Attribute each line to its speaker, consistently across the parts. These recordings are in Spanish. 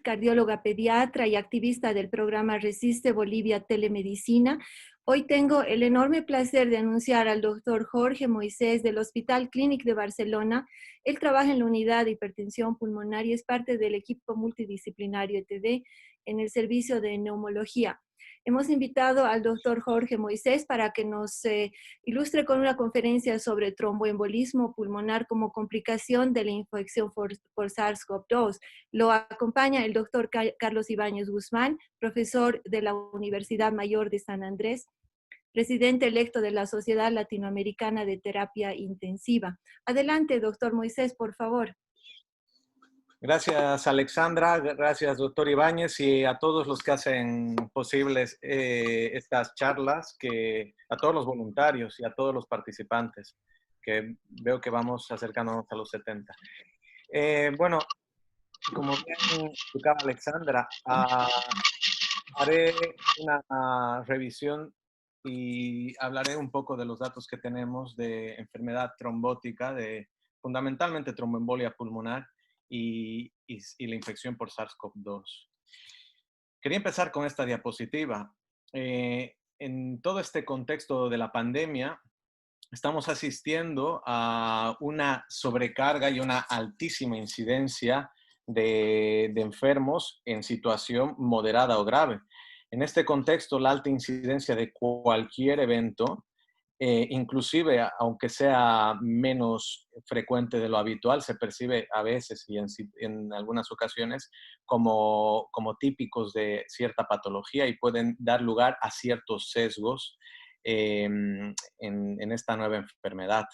Speaker 1: cardióloga pediatra y activista del programa Resiste Bolivia Telemedicina. Hoy tengo el enorme placer de anunciar al doctor Jorge Moisés del Hospital Clínic de Barcelona. Él trabaja en la unidad de hipertensión pulmonar y es parte del equipo multidisciplinario ETD en el servicio de neumología. Hemos invitado al doctor Jorge Moisés para que nos ilustre con una conferencia sobre tromboembolismo pulmonar como complicación de la infección por SARS-CoV-2. Lo acompaña el doctor Carlos Ibáñez Guzmán, profesor de la Universidad Mayor de San Andrés, presidente electo de la Sociedad Latinoamericana de Terapia Intensiva. Adelante, doctor Moisés, por favor.
Speaker 2: Gracias, Alexandra. Gracias, doctor Ibáñez, y a todos los que hacen posibles estas charlas, a todos los voluntarios y a todos los participantes, que veo que vamos acercándonos a los 70. Bueno, como bien explicaba Alexandra, haré una revisión y hablaré un poco de los datos que tenemos de enfermedad trombótica, fundamentalmente tromboembolia pulmonar, y la infección por SARS-CoV-2. Quería empezar con esta diapositiva. En todo este contexto de la pandemia, estamos asistiendo a una sobrecarga y una altísima incidencia de enfermos en situación moderada o grave. En este contexto, la alta incidencia de cualquier evento, inclusive aunque sea menos frecuente de lo habitual, se percibe a veces y en algunas ocasiones como típicos de cierta patología y pueden dar lugar a ciertos sesgos en esta nueva enfermedad.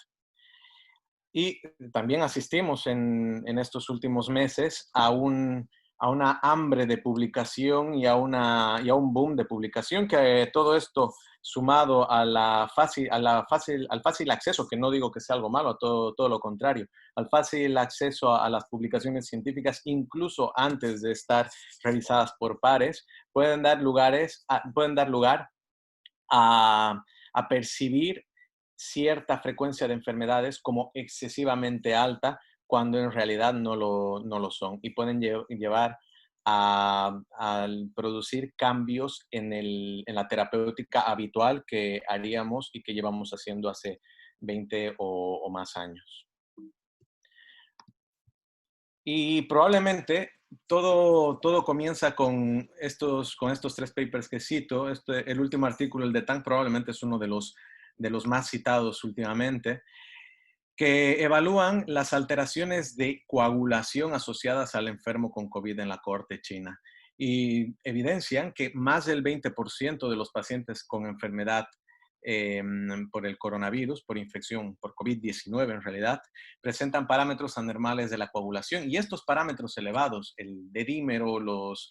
Speaker 2: Y también asistimos en estos últimos meses a una hambre de publicación y a un boom de publicación, que todo esto sumado al fácil acceso, que no digo que sea algo malo, todo lo contrario, al fácil acceso a las publicaciones científicas, incluso antes de estar revisadas por pares, pueden dar lugar a percibir cierta frecuencia de enfermedades como excesivamente alta cuando en realidad no lo son y pueden llevar a producir cambios en la terapéutica habitual que haríamos y que llevamos haciendo hace 20 o más años. Y probablemente todo comienza con estos 3 papers que cito. El último artículo, el de Tang, probablemente es uno de los más citados últimamente, que evalúan las alteraciones de coagulación asociadas al enfermo con COVID en la cohorte china y evidencian que más del 20% de los pacientes con enfermedad por el coronavirus, por infección, por COVID-19 en realidad, presentan parámetros anormales de la coagulación. Y estos parámetros elevados, el dedímero, los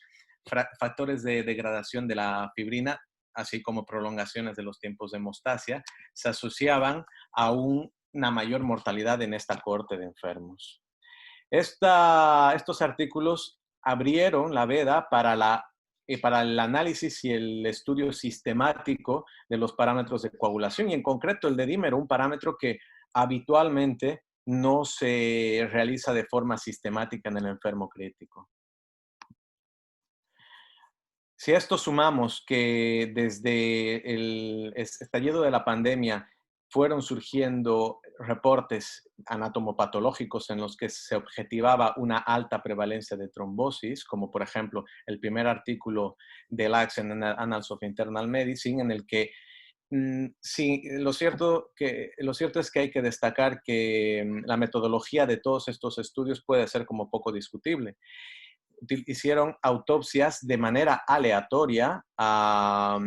Speaker 2: factores de degradación de la fibrina, así como prolongaciones de los tiempos de hemostasia, se asociaban a una mayor mortalidad en esta cohorte de enfermos. Estos artículos abrieron la veda para el análisis y el estudio sistemático de los parámetros de coagulación y en concreto el dedímero, un parámetro que habitualmente no se realiza de forma sistemática en el enfermo crítico. Si a esto sumamos que desde el estallido de la pandemia fueron surgiendo reportes anatomopatológicos en los que se objetivaba una alta prevalencia de trombosis, como por ejemplo el primer artículo del Accent Annals of Internal Medicine, en el que sí, lo cierto es que hay que destacar que la metodología de todos estos estudios puede ser como poco discutible. Hicieron autopsias de manera aleatoria a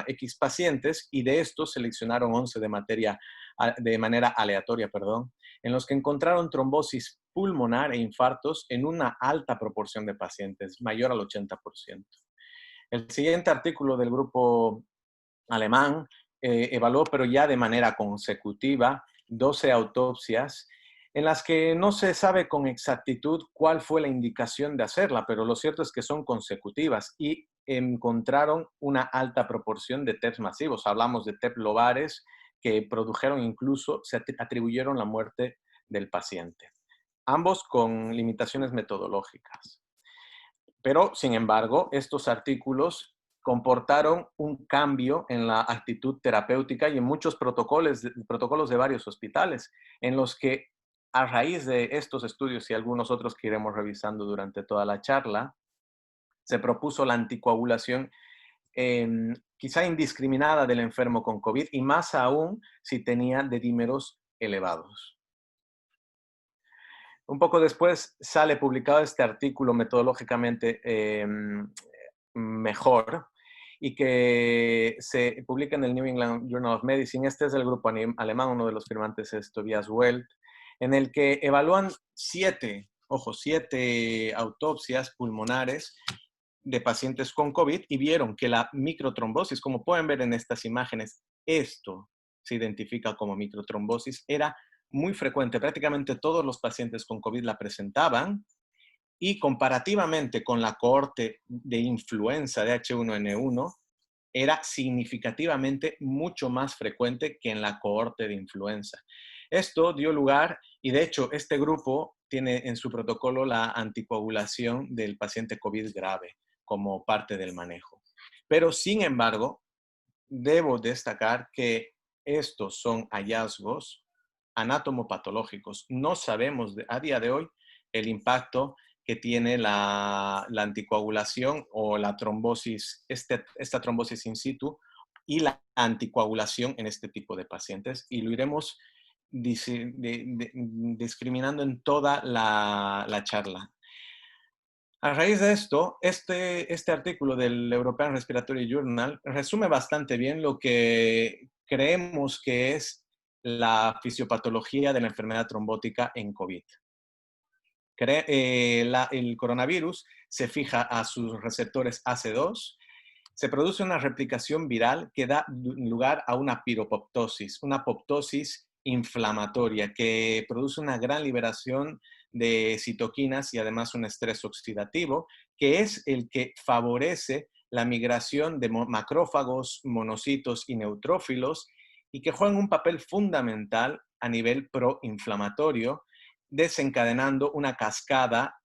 Speaker 2: X pacientes y de estos seleccionaron 11 de manera aleatoria, en los que encontraron trombosis pulmonar e infartos en una alta proporción de pacientes, mayor al 80%. El siguiente artículo del grupo alemán evaluó, pero ya de manera consecutiva, 12 autopsias en las que no se sabe con exactitud cuál fue la indicación de hacerla, pero lo cierto es que son consecutivas y encontraron una alta proporción de TEPs masivos. Hablamos de TEP lobares que produjeron incluso, se atribuyeron la muerte del paciente. ambos con limitaciones metodológicas. Pero, sin embargo, estos artículos comportaron un cambio en la actitud terapéutica y en muchos protocolos de varios hospitales, en los que a raíz de estos estudios y algunos otros que iremos revisando durante toda la charla, se propuso la anticoagulación quizá indiscriminada del enfermo con COVID y más aún si tenía dedímeros elevados. Un poco después sale publicado este artículo metodológicamente mejor y que se publica en el New England Journal of Medicine. Este es del grupo alemán, uno de los firmantes es Tobias Welt, en el que evalúan 7 autopsias pulmonares de pacientes con COVID y vieron que la microtrombosis, como pueden ver en estas imágenes, esto se identifica como microtrombosis, era muy frecuente. Prácticamente todos los pacientes con COVID la presentaban y comparativamente con la cohorte de influenza de H1N1, era significativamente mucho más frecuente que en la cohorte de influenza. Esto dio lugar, y de hecho este grupo tiene en su protocolo la anticoagulación del paciente COVID grave como parte del manejo. Pero sin embargo, debo destacar que estos son hallazgos anatomopatológicos. No sabemos a día de hoy el impacto que tiene la anticoagulación o la trombosis, esta trombosis in situ y la anticoagulación en este tipo de pacientes. Y lo iremos discriminando en toda la charla. A raíz de esto, este artículo del European Respiratory Journal resume bastante bien lo que creemos que es la fisiopatología de la enfermedad trombótica en COVID. El coronavirus se fija a sus receptores AC2, se produce una replicación viral que da lugar a una piropoptosis, una apoptosis inflamatoria que produce una gran liberación de citoquinas y además un estrés oxidativo, que es el que favorece la migración de macrófagos, monocitos y neutrófilos y que juegan un papel fundamental a nivel proinflamatorio, desencadenando una cascada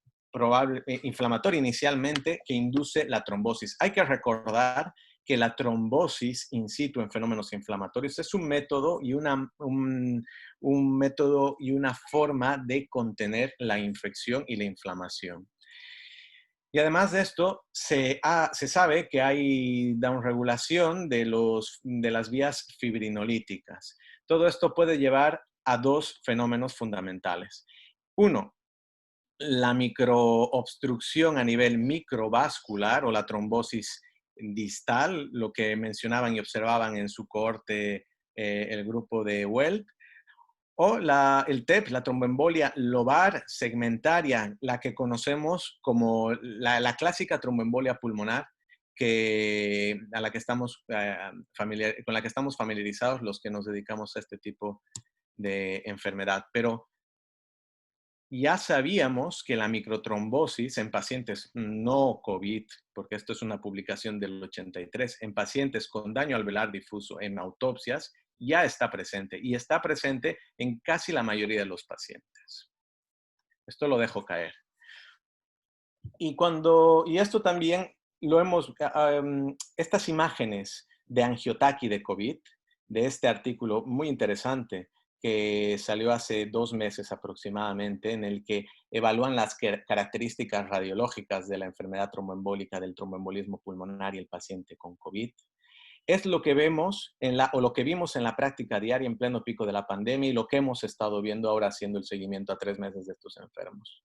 Speaker 2: inflamatoria inicialmente que induce la trombosis. Hay que recordar que la trombosis in situ en fenómenos inflamatorios es un método y una forma de contener la infección y la inflamación. Y además de esto, se sabe que hay downregulación de las vías fibrinolíticas. Todo esto puede llevar a dos fenómenos fundamentales. Uno, la microobstrucción a nivel microvascular o la trombosis distal, lo que mencionaban y observaban en su cohorte el grupo de Welt, o el TEP, la tromboembolia lobar segmentaria, la que conocemos como la clásica tromboembolia pulmonar, con la que estamos familiarizados los que nos dedicamos a este tipo de enfermedad. Pero ya sabíamos que la microtrombosis en pacientes no COVID, porque esto es una publicación del 83, en pacientes con daño alveolar difuso en autopsias, ya está presente y está presente en casi la mayoría de los pacientes. Esto lo dejo caer. Y esto también lo hemos, estas imágenes de angiotaqui de COVID, de este artículo muy interesante que salió hace 2 meses aproximadamente, en el que evalúan las características radiológicas de la enfermedad tromboembólica, del tromboembolismo pulmonar y el paciente con COVID. Es lo que vemos lo que vimos en la práctica diaria en pleno pico de la pandemia y lo que hemos estado viendo ahora haciendo el seguimiento a 3 meses de estos enfermos.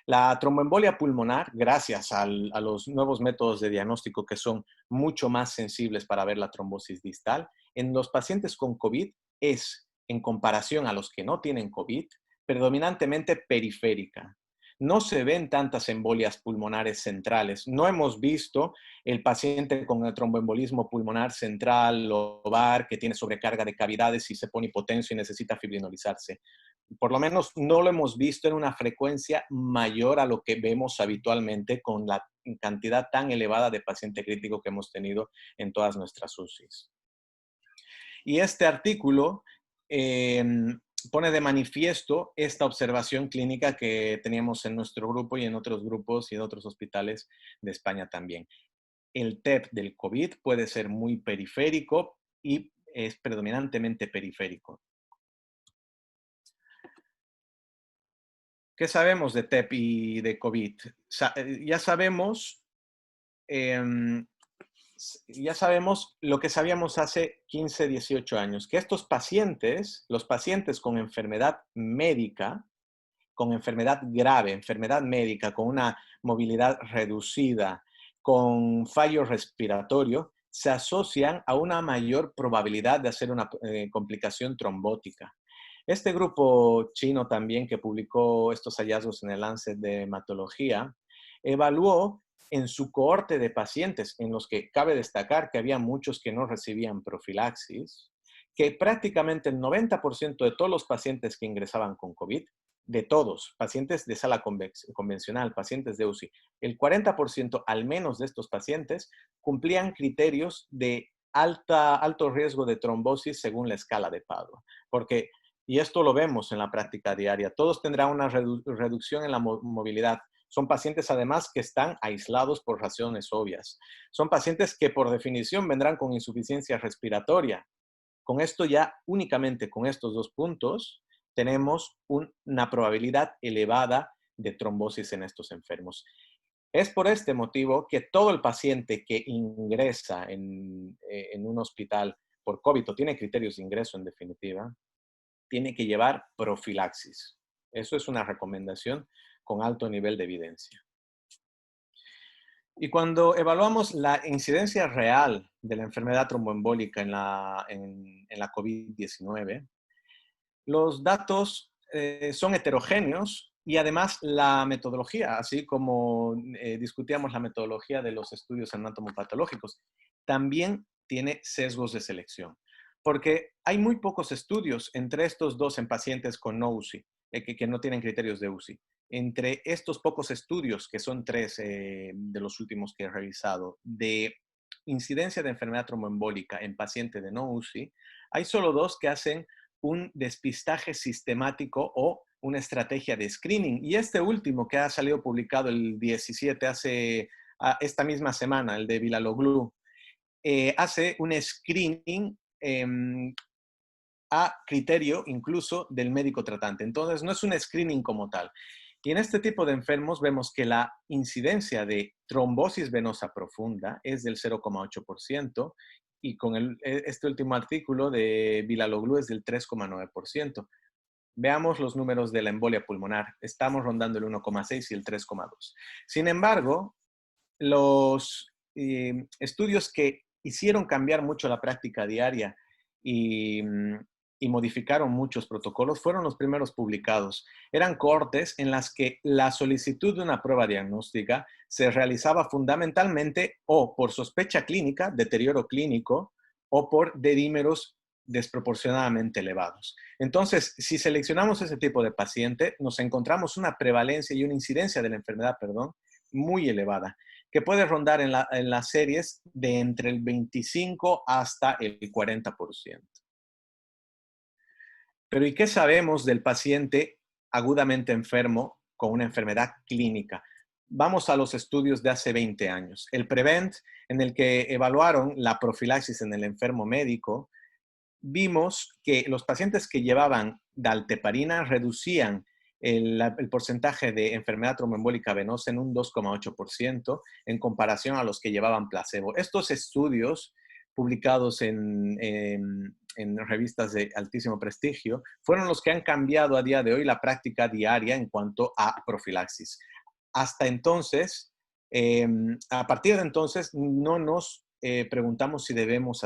Speaker 2: La tromboembolia pulmonar, gracias a los nuevos métodos de diagnóstico que son mucho más sensibles para ver la trombosis distal, en los pacientes con COVID es, en comparación a los que no tienen COVID, predominantemente periférica. No se ven tantas embolias pulmonares centrales. No hemos visto el paciente con el tromboembolismo pulmonar central, lobar, que tiene sobrecarga de cavidades y se pone hipotenso y necesita fibrinolizarse. Por lo menos no lo hemos visto en una frecuencia mayor a lo que vemos habitualmente con la cantidad tan elevada de paciente crítico que hemos tenido en todas nuestras UCIs. Y este artículo pone de manifiesto esta observación clínica que teníamos en nuestro grupo y en otros grupos y en otros hospitales de España también. El TEP del COVID puede ser muy periférico y es predominantemente periférico. ¿Qué sabemos de TEP y de COVID? Ya sabemos lo que sabíamos hace 15, 18 años, que estos pacientes, los pacientes con enfermedad médica, con enfermedad grave, enfermedad médica, con una movilidad reducida, con fallo respiratorio, se asocian a una mayor probabilidad de hacer una complicación trombótica. Este grupo chino también que publicó estos hallazgos en el Lancet de Hematología, evaluó en su cohorte de pacientes, en los que cabe destacar que había muchos que no recibían profilaxis, que prácticamente el 90% de todos los pacientes que ingresaban con COVID, de todos, pacientes de sala convencional, pacientes de UCI, el 40% al menos de estos pacientes cumplían criterios de alto riesgo de trombosis según la escala de Padua. Porque, y esto lo vemos en la práctica diaria, todos tendrán una reducción en la movilidad. Son pacientes además que están aislados por razones obvias. Son pacientes que por definición vendrán con insuficiencia respiratoria. Con esto ya, únicamente con estos dos puntos, tenemos una probabilidad elevada de trombosis en estos enfermos. Es por este motivo que todo el paciente que ingresa en un hospital por COVID o tiene criterios de ingreso en definitiva, tiene que llevar profilaxis. Eso es una recomendación con alto nivel de evidencia. Y cuando evaluamos la incidencia real de la enfermedad tromboembólica en la COVID-19, los datos son heterogéneos y además la metodología, así como discutíamos la metodología de los estudios anatomopatológicos, también tiene sesgos de selección. Porque hay muy pocos estudios entre estos dos en pacientes con no UCI, que no tienen criterios de UCI. Entre estos pocos estudios, que son 3 de los últimos que he revisado, de incidencia de enfermedad tromboembólica en paciente de no UCI, hay solo 2 que hacen un despistaje sistemático o una estrategia de screening. Y este último que ha salido publicado el 17, esta misma semana, el de Vilaloglu, hace un screening a criterio incluso del médico tratante. Entonces, no es un screening como tal. Y en este tipo de enfermos vemos que la incidencia de trombosis venosa profunda es del 0,8% y con este último artículo de Vilaloglu es del 3,9%. Veamos los números de la embolia pulmonar. Estamos rondando el 1,6 y el 3,2. Sin embargo, los estudios que hicieron cambiar mucho la práctica diaria y modificaron muchos protocolos fueron los primeros publicados. Eran cohortes en las que la solicitud de una prueba diagnóstica se realizaba fundamentalmente o por sospecha clínica, deterioro clínico, o por dedímeros desproporcionadamente elevados. Entonces, si seleccionamos ese tipo de paciente, nos encontramos una prevalencia y una incidencia de la enfermedad, muy elevada, que puede rondar en las series de entre el 25 hasta el 40%. Pero ¿y qué sabemos del paciente agudamente enfermo con una enfermedad clínica? Vamos a los estudios de hace 20 años. El PREVENT, en el que evaluaron la profilaxis en el enfermo médico, vimos que los pacientes que llevaban dalteparina reducían el porcentaje de enfermedad tromboembólica venosa en un 2,8% en comparación a los que llevaban placebo. Estos estudios publicados en revistas de altísimo prestigio fueron los que han cambiado a día de hoy la práctica diaria en cuanto a profilaxis. Hasta entonces, a partir de entonces, no nos preguntamos si debemos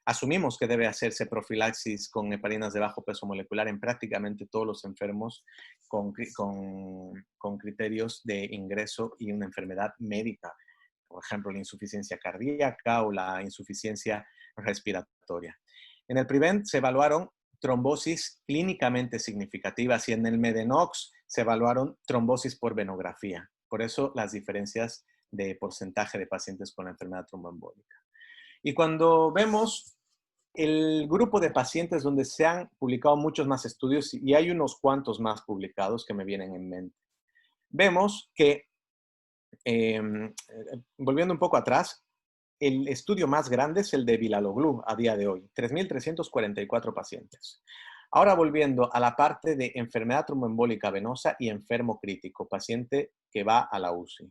Speaker 2: asumimos que debe hacerse profilaxis con heparinas de bajo peso molecular en prácticamente todos los enfermos con criterios de ingreso y una enfermedad médica, por ejemplo, la insuficiencia cardíaca o la insuficiencia respiratoria. En el PREVENT se evaluaron trombosis clínicamente significativas y en el MEDENOX se evaluaron trombosis por venografía. Por eso las diferencias de porcentaje de pacientes con la enfermedad tromboembólica. Y cuando vemos el grupo de pacientes donde se han publicado muchos más estudios y hay unos cuantos más publicados que me vienen en mente. Vemos que, volviendo un poco atrás, el estudio más grande es el de Villaloglu a día de hoy, 3.344 pacientes. Ahora volviendo a la parte de enfermedad tromboembólica venosa y enfermo crítico, paciente que va a la UCI.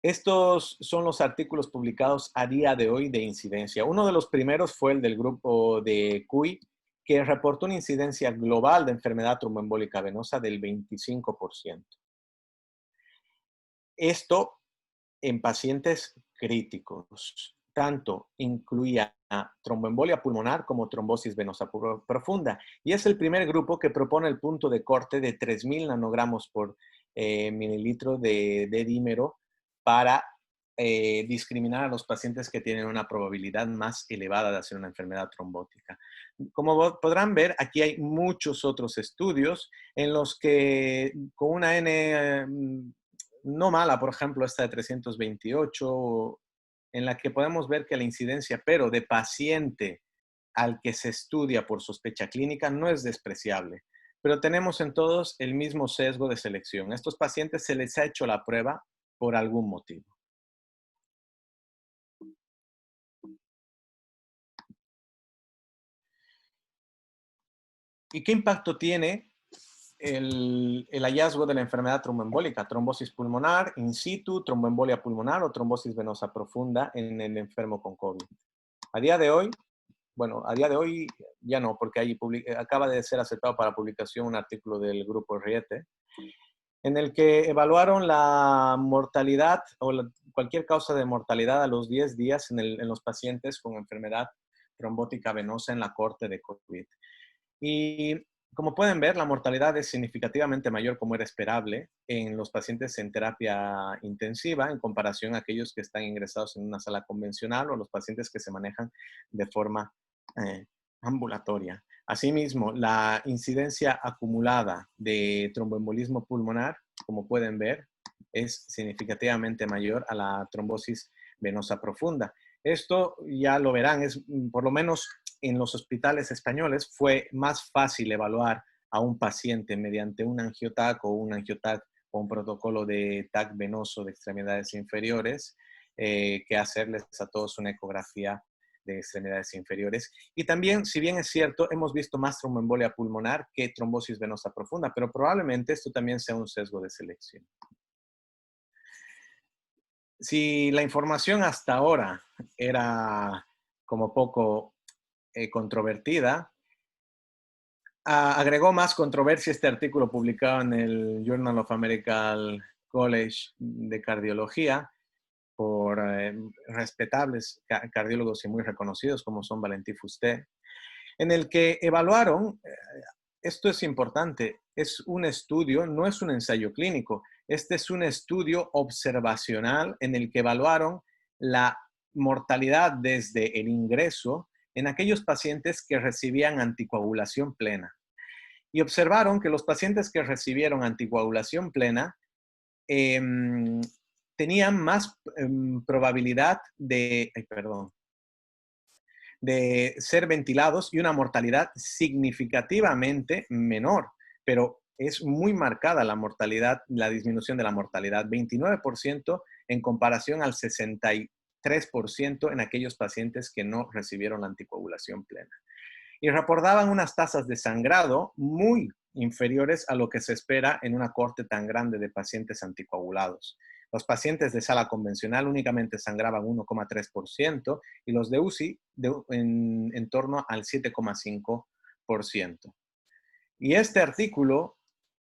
Speaker 2: Estos son los artículos publicados a día de hoy de incidencia. Uno de los primeros fue el del grupo de CUI, que reportó una incidencia global de enfermedad tromboembólica venosa del 25%. Esto en pacientes críticos. Tanto incluía tromboembolia pulmonar como trombosis venosa profunda. Y es el primer grupo que propone el punto de corte de 3.000 nanogramos por mililitro de dímero para discriminar a los pacientes que tienen una probabilidad más elevada de hacer una enfermedad trombótica. Como podrán ver, aquí hay muchos otros estudios en los que con una N no mala, por ejemplo, esta de 328, en la que podemos ver que la incidencia, pero de paciente al que se estudia por sospecha clínica, no es despreciable. Pero tenemos en todos el mismo sesgo de selección. A estos pacientes se les ha hecho la prueba por algún motivo. ¿Y qué impacto tiene el hallazgo de la enfermedad tromboembólica? Trombosis pulmonar in situ, tromboembolia pulmonar o trombosis venosa profunda en el enfermo con COVID. A día de hoy, bueno, a día de hoy ya no, porque ahí acaba de ser aceptado para publicación un artículo del grupo Riete, en el que evaluaron la mortalidad o cualquier causa de mortalidad a los 10 días en los pacientes con enfermedad trombótica venosa en la corte de COVID. Y como pueden ver, la mortalidad es significativamente mayor, como era esperable, en los pacientes en terapia intensiva en comparación a aquellos que están ingresados en una sala convencional o los pacientes que se manejan de forma ambulatoria. Asimismo, la incidencia acumulada de tromboembolismo pulmonar, como pueden ver, es significativamente mayor a la trombosis venosa profunda. Esto ya lo verán, es por lo menos en los hospitales españoles fue más fácil evaluar a un paciente mediante un angiotac o un angiotac o un protocolo de TAC venoso de extremidades inferiores que hacerles a todos una ecografía de extremidades inferiores. Y también, si bien es cierto, hemos visto más tromboembolia pulmonar que trombosis venosa profunda, pero probablemente esto también sea un sesgo de selección. Si la información hasta ahora era como poco controvertida, agregó más controversia este artículo publicado en el Journal of American College de Cardiología por respetables cardiólogos y muy reconocidos como son Valentín Fuster, en el que evaluaron, esto es importante, es un estudio, no es un ensayo clínico, este es un estudio observacional en el que evaluaron la mortalidad desde el ingreso en aquellos pacientes que recibían anticoagulación plena. Y observaron que los pacientes que recibieron anticoagulación plena tenían más probabilidad de ser ventilados y una mortalidad significativamente menor, pero es muy marcada la mortalidad, la disminución de la mortalidad, 29% en comparación al 63% en aquellos pacientes que no recibieron la anticoagulación plena. Y reportaban unas tasas de sangrado muy inferiores a lo que se espera en una corte tan grande de pacientes anticoagulados. Los pacientes de sala convencional únicamente sangraban 1,3% y los de UCI en torno al 7,5%. Y este artículo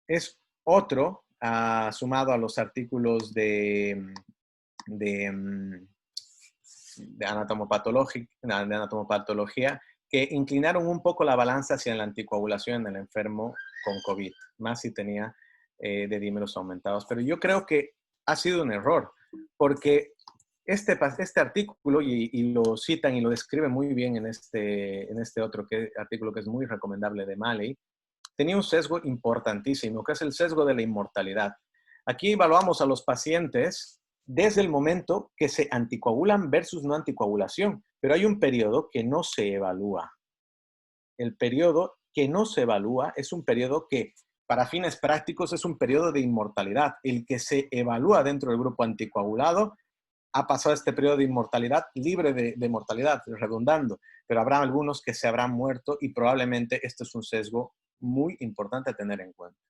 Speaker 2: es otro, sumado a los artículos de anatomopatología, que inclinaron un poco la balanza hacia la anticoagulación en el enfermo con COVID, más si tenía de dímeros aumentados. Pero yo creo que ha sido un error, porque este artículo, y lo citan y lo describen muy bien en este otro artículo que es muy recomendable de Malley, tenía un sesgo importantísimo, que es el sesgo de la inmortalidad. Aquí evaluamos a los pacientes desde el momento que se anticoagulan versus no anticoagulación. Pero hay un periodo que no se evalúa. El periodo que no se evalúa es un periodo que, para fines prácticos, es un periodo de inmortalidad. El que se evalúa dentro del grupo anticoagulado ha pasado este periodo de inmortalidad libre de mortalidad, redundando, pero habrá algunos que se habrán muerto y probablemente este es un sesgo muy importante a tener en cuenta.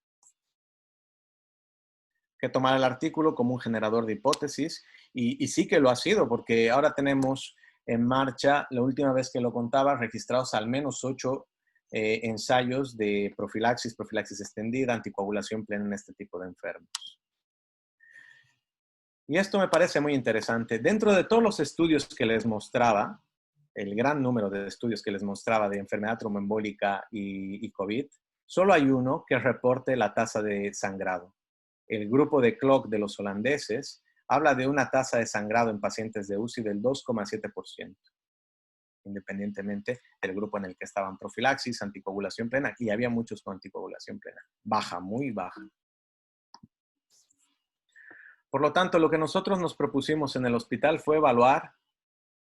Speaker 2: Que tomar el artículo como un generador de hipótesis y sí que lo ha sido, porque ahora tenemos en marcha, la última vez que lo contaba, registrados al menos 8 ensayos de profilaxis extendida, anticoagulación plena en este tipo de enfermos. Y esto me parece muy interesante. Dentro de todos los estudios que les mostraba, el gran número de estudios que les mostraba de enfermedad tromboembólica y COVID, solo hay uno que reporte la tasa de sangrado. El grupo de CLOC de los holandeses habla de una tasa de sangrado en pacientes de UCI del 2,7%, independientemente del grupo en el que estaban profilaxis, anticoagulación plena, y había muchos con anticoagulación plena. Baja, muy baja. Por lo tanto, lo que nosotros nos propusimos en el hospital fue evaluar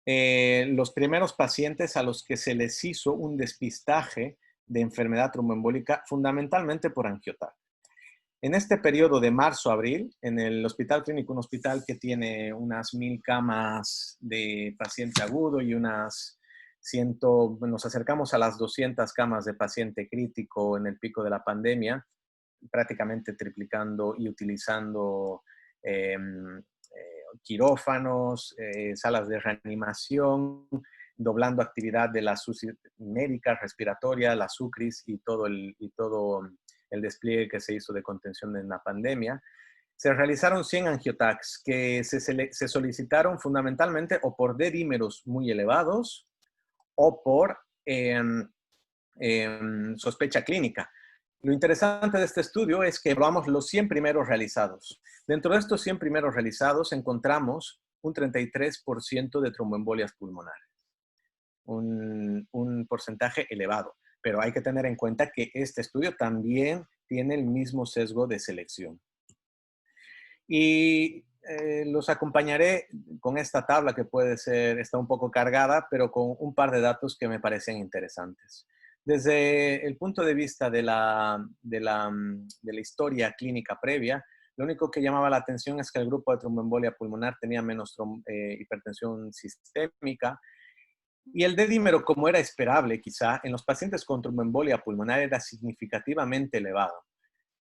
Speaker 2: los primeros pacientes a los que se les hizo un despistaje de enfermedad tromboembólica, fundamentalmente por angioTAC. En este periodo de marzo a abril, en el Hospital Clínico, un hospital que tiene unas 1000 camas de paciente agudo y unas 100, nos acercamos a las 200 camas de paciente crítico en el pico de la pandemia, prácticamente triplicando y utilizando quirófanos, salas de reanimación, doblando actividad de las UCI médicas, respiratoria, las UCRIs y todo el despliegue que se hizo de contención en la pandemia. Se realizaron 100 angiotacs que se solicitaron fundamentalmente o por D-dímeros muy elevados o por sospecha clínica. Lo interesante de este estudio es que evaluamos los 100 primeros realizados. Dentro de estos 100 primeros realizados encontramos un 33% de tromboembolias pulmonares. Un porcentaje elevado. Pero hay que tener en cuenta que este estudio también tiene el mismo sesgo de selección. Y los acompañaré con esta tabla que está un poco cargada, pero con un par de datos que me parecen interesantes. Desde el punto de vista de la historia clínica previa, lo único que llamaba la atención es que el grupo de tromboembolia pulmonar tenía menos hipertensión sistémica. Y el D-dímero, como era esperable quizá, en los pacientes con tromboembolia pulmonar era significativamente elevado.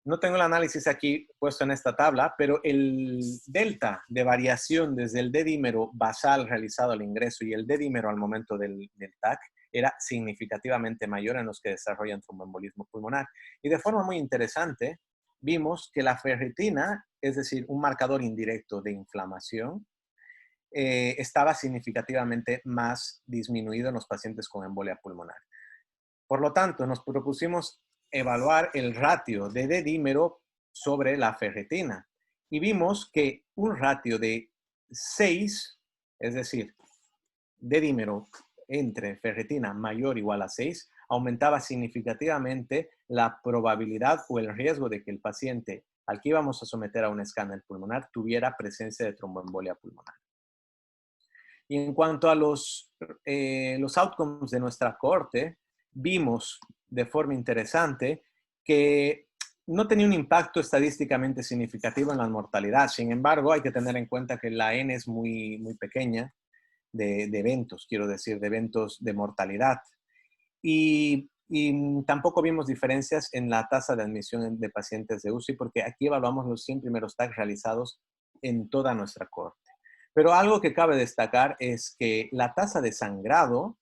Speaker 2: No tengo el análisis aquí puesto en esta tabla, pero el delta de variación desde el D-dímero basal realizado al ingreso y el D-dímero al momento del TAC era significativamente mayor en los que desarrollan tromboembolismo pulmonar. Y de forma muy interesante, vimos que la ferritina, es decir, un marcador indirecto de inflamación, estaba significativamente más disminuido en los pacientes con embolia pulmonar. Por lo tanto, nos propusimos evaluar el ratio de D-dímero sobre la ferritina y vimos que un ratio de 6, es decir, D-dímero entre ferritina mayor o igual a 6, aumentaba significativamente la probabilidad o el riesgo de que el paciente al que íbamos a someter a un escáner pulmonar tuviera presencia de tromboembolia pulmonar. Y en cuanto a los outcomes de nuestra cohorte, vimos de forma interesante que no tenía un impacto estadísticamente significativo en la mortalidad. Sin embargo, hay que tener en cuenta que la N es muy, muy pequeña de eventos, quiero decir, de eventos de mortalidad. Y tampoco vimos diferencias en la tasa de admisión de pacientes de UCI, porque aquí evaluamos los 100 primeros TAC realizados en toda nuestra cohorte. Pero algo que cabe destacar es que la tasa de sangrado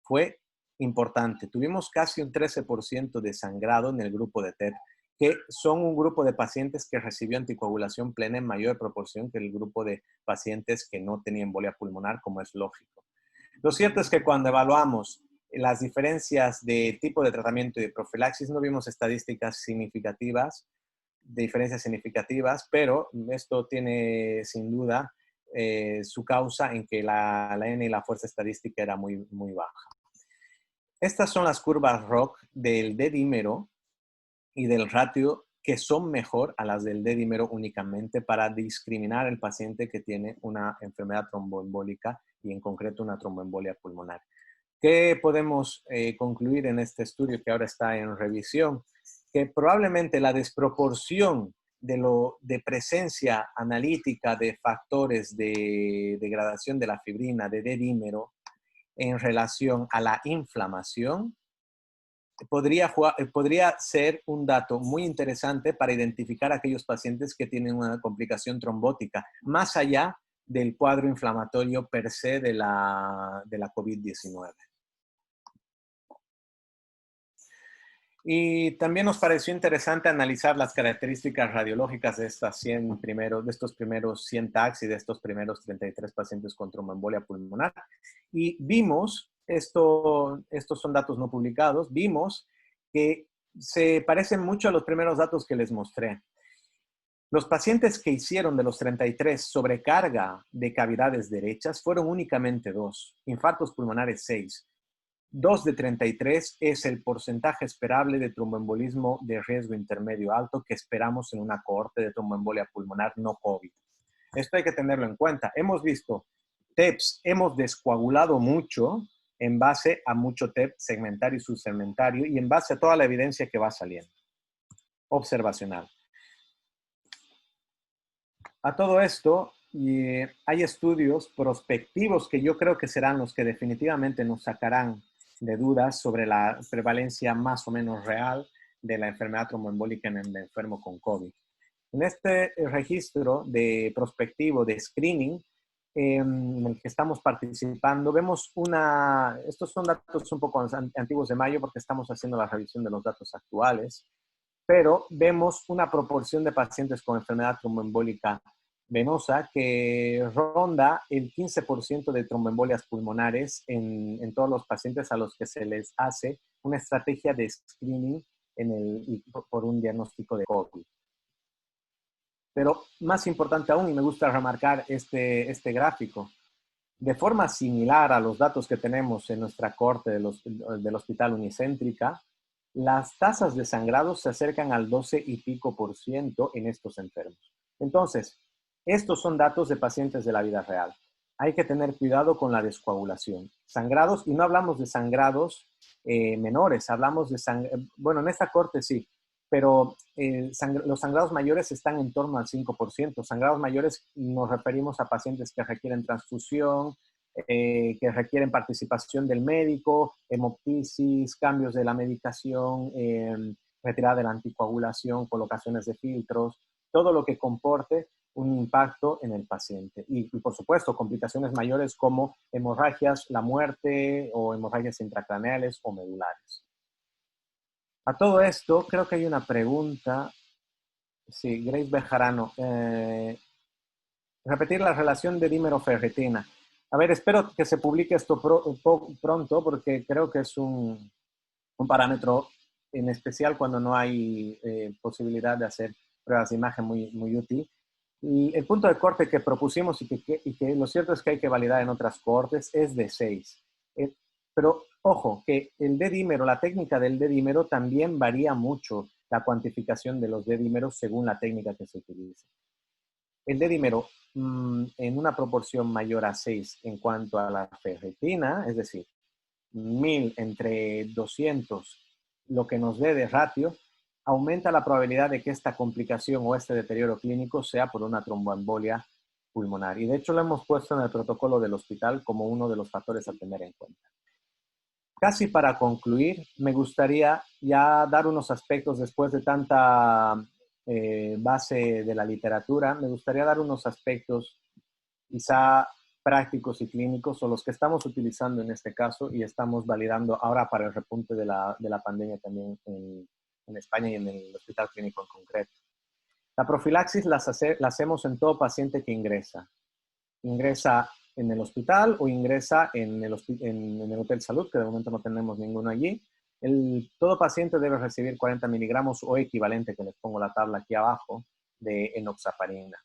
Speaker 2: fue importante. Tuvimos casi un 13% de sangrado en el grupo de TED, que son un grupo de pacientes que recibió anticoagulación plena en mayor proporción que el grupo de pacientes que no tenían embolia pulmonar, como es lógico. Lo cierto es que cuando evaluamos las diferencias de tipo de tratamiento y de profilaxis, no vimos estadísticas significativas, diferencias significativas, pero esto tiene sin duda su causa en que la N y la fuerza estadística era muy, muy baja. Estas son las curvas ROC del D-dímero y del ratio que son mejor a las del D-dímero únicamente para discriminar al paciente que tiene una enfermedad tromboembólica y en concreto una tromboembolia pulmonar. ¿Qué podemos concluir en este estudio que ahora está en revisión? Que probablemente la desproporción de presencia analítica de factores de degradación de la fibrina de D-dímero en relación a la inflamación podría ser un dato muy interesante para identificar a aquellos pacientes que tienen una complicación trombótica, más allá del cuadro inflamatorio per se de la COVID-19. Y también nos pareció interesante analizar las características radiológicas de estos primeros 100 TACs y de estos primeros 33 pacientes con tromboembolia pulmonar. Y vimos, estos son datos no publicados, vimos que se parecen mucho a los primeros datos que les mostré. Los pacientes que hicieron de los 33 sobrecarga de cavidades derechas fueron únicamente 2, infartos pulmonares 6. 2 de 33 es el porcentaje esperable de tromboembolismo de riesgo intermedio alto que esperamos en una cohorte de tromboembolia pulmonar no COVID. Esto hay que tenerlo en cuenta. Hemos visto TEPs, hemos descoagulado mucho en base a mucho TEP segmentario y subsegmentario y en base a toda la evidencia que va saliendo. Observacional. A todo esto, hay estudios prospectivos que yo creo que serán los que definitivamente nos sacarán de dudas sobre la prevalencia más o menos real de la enfermedad tromboembólica en el enfermo con COVID. En este registro de prospectivo de screening en el que estamos participando, vemos estos son datos un poco antiguos de mayo porque estamos haciendo la revisión de los datos actuales, pero vemos una proporción de pacientes con enfermedad tromboembólica venosa que ronda el 15% de tromboembolias pulmonares en todos los pacientes a los que se les hace una estrategia de screening por un diagnóstico de COVID. Pero más importante aún, y me gusta remarcar este gráfico, de forma similar a los datos que tenemos en nuestra cohorte del Hospital Unicéntrica, las tasas de sangrado se acercan al 12 y pico % en estos enfermos. Entonces, estos son datos de pacientes de la vida real. Hay que tener cuidado con la descoagulación. Sangrados, y no hablamos de sangrados menores, hablamos de bueno, en esta corte sí, pero los sangrados mayores están en torno al 5%. Sangrados mayores nos referimos a pacientes que requieren transfusión, que requieren participación del médico, hemoptisis, cambios de la medicación, retirada de la anticoagulación, colocaciones de filtros, todo lo que comporte un impacto en el paciente. Y por supuesto, complicaciones mayores como hemorragias, la muerte o hemorragias intracraneales o medulares. A todo esto, creo que hay una pregunta. Sí, Grace Bejarano. Repetir la relación de dímero-ferritina. A ver, espero que se publique esto pronto porque creo que es un parámetro en especial cuando no hay posibilidad de hacer pruebas de imagen muy útil. Y el punto de corte que propusimos y que lo cierto es que hay que validar en otras cohortes es de 6. Pero ojo, que el D-dímero, la técnica del D-dímero también varía mucho la cuantificación de los D-dímeros según la técnica que se utilice. El D-dímero en una proporción mayor a 6 en cuanto a la ferritina, es decir, 1000 entre 200, lo que nos dé de ratio, aumenta la probabilidad de que esta complicación o este deterioro clínico sea por una tromboembolia pulmonar. Y de hecho lo hemos puesto en el protocolo del hospital como uno de los factores a tener en cuenta. Casi para concluir, me gustaría ya dar unos aspectos después de tanta base de la literatura, me gustaría dar unos aspectos quizá prácticos y clínicos o los que estamos utilizando en este caso y estamos validando ahora para el repunte de la pandemia también en España y en el hospital clínico en concreto. La profilaxis la hacemos en todo paciente que ingresa. Ingresa en el hospital o ingresa en el Hotel Salud, que de momento no tenemos ninguno allí. Todo paciente debe recibir 40 miligramos o equivalente, que les pongo la tabla aquí abajo, de enoxaparina.